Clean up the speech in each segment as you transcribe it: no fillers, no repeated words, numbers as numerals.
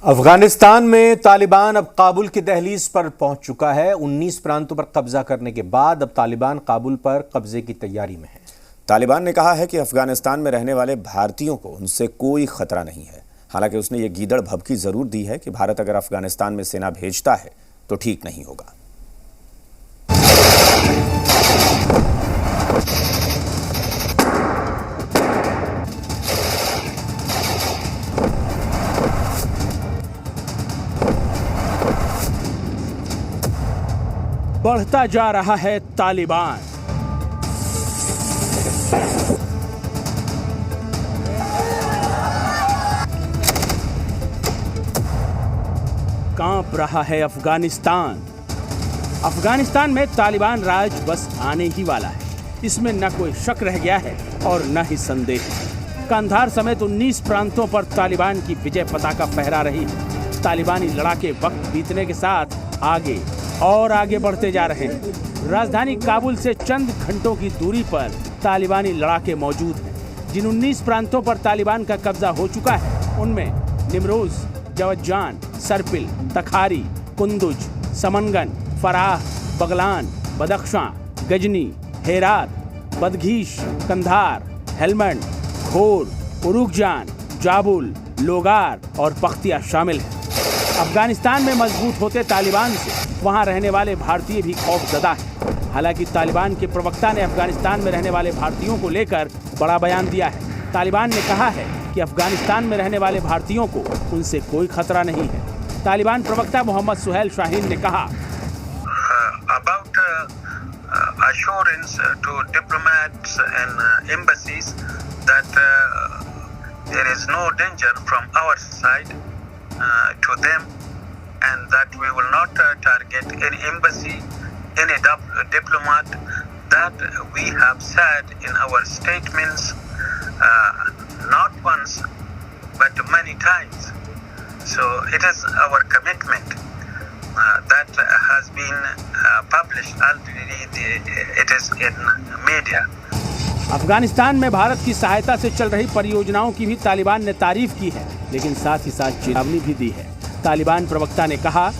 अफगानिस्तान में तालिबान अब काबुल की दहलीज पर पहुंच चुका है। 19 प्रांतों पर कब्जा करने के बाद अब तालिबान काबुल पर कब्जे की तैयारी में है। तालिबान ने कहा है कि अफगानिस्तान में रहने वाले भारतीयों को उनसे कोई खतरा नहीं है। हालांकि उसने ये गीदड़ भभकी जरूर दी है कि भारत अगर अफगानिस्तान में सेना भेजता है तो ठीक नहीं होगा। बढ़ता जा रहा है तालिबान। कांप रहा है अफगानिस्तान। अफगानिस्तान में तालिबान राज बस आने ही वाला है, इसमें न कोई शक रह गया है और न ही संदेह। कंधार समेत 19 प्रांतों पर तालिबान की विजय पताका फहरा रही है। तालिबानी लड़ाके वक्त बीतने के साथ आगे और आगे बढ़ते जा रहे हैं। राजधानी काबुल से चंद घंटों की दूरी पर तालिबानी लड़ाके मौजूद हैं। जिन 19 प्रांतों पर तालिबान का कब्जा हो चुका है उनमें निमरोज, जवजान, सरपिल, तखारी, कुंदुज, समनगन, फराह, बगलान, बदख्शां, गजनी, हेरात, बदघीश, कंधार, हेलमंड, घोर, उरुगजान, जाबुल, लोगार और पख्तिया शामिल हैं। अफगानिस्तान में मजबूत होते तालिबान से वहां रहने वाले भारतीय भी खौफजदा हैं। हालांकि तालिबान के प्रवक्ता ने अफगानिस्तान में रहने वाले भारतीयों को लेकर बड़ा बयान दिया है। तालिबान ने कहा है कि अफगानिस्तान में रहने वाले भारतीयों को उनसे कोई खतरा नहीं है। तालिबान प्रवक्ता मोहम्मद सुहेल शाहीन ने कहा, assurance to diplomats and embassies that there is no danger from our side to them, and that we will not target any embassy, any diplomat. That we have said in our statements not once but many times. So it is our commitment that has been published already. It is in media. Afghanistan में भारत की सहायता से चल रही परियोजनाओं की भी तालिबान ने तारीफ की है, लेकिन साथ ही साथ चेतावनी भी दी है। तालिबान प्रवक्ता ने कहा,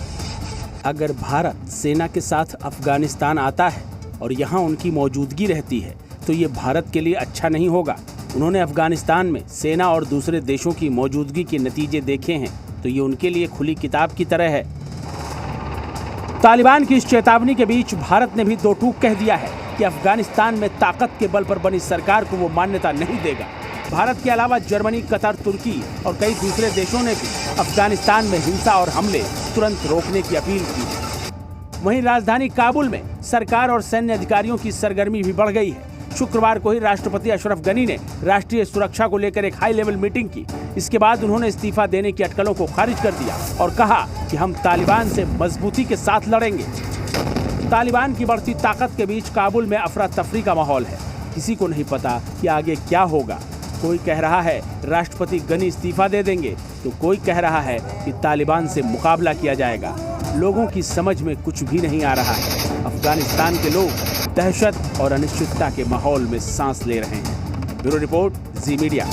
अगर भारत सेना के साथ अफगानिस्तान आता है और यहाँ उनकी मौजूदगी रहती है तो ये भारत के लिए अच्छा नहीं होगा। उन्होंने अफगानिस्तान में सेना और दूसरे देशों की मौजूदगी के नतीजे देखे हैं तो ये उनके लिए खुली किताब की तरह है। तालिबान की इस चेतावनी के बीच भारत ने भी दो टूक कह दिया है कि अफगानिस्तान में ताकत के बल पर बनी सरकार को वो मान्यता नहीं देगा। भारत के अलावा जर्मनी, कतर, तुर्की और कई दूसरे देशों ने भी अफगानिस्तान में हिंसा और हमले तुरंत रोकने की अपील की है। वहीं राजधानी काबुल में सरकार और सैन्य अधिकारियों की सरगर्मी भी बढ़ गई है। शुक्रवार को ही राष्ट्रपति अशरफ गनी ने राष्ट्रीय सुरक्षा को लेकर एक हाई लेवल मीटिंग की। इसके बाद उन्होंने इस्तीफा देने की अटकलों को खारिज कर दिया और कहा कि हम तालिबान से मजबूती के साथ लड़ेंगे। तालिबान की बढ़ती ताकत के बीच काबुल में अफरा तफरी का माहौल है। किसी को नहीं पता कि आगे क्या होगा। कोई कह रहा है राष्ट्रपति गनी इस्तीफा दे देंगे तो कोई कह रहा है कि तालिबान से मुकाबला किया जाएगा। लोगों की समझ में कुछ भी नहीं आ रहा है। अफगानिस्तान के लोग दहशत और अनिश्चितता के माहौल में सांस ले रहे हैं। ब्यूरो रिपोर्ट, जी मीडिया।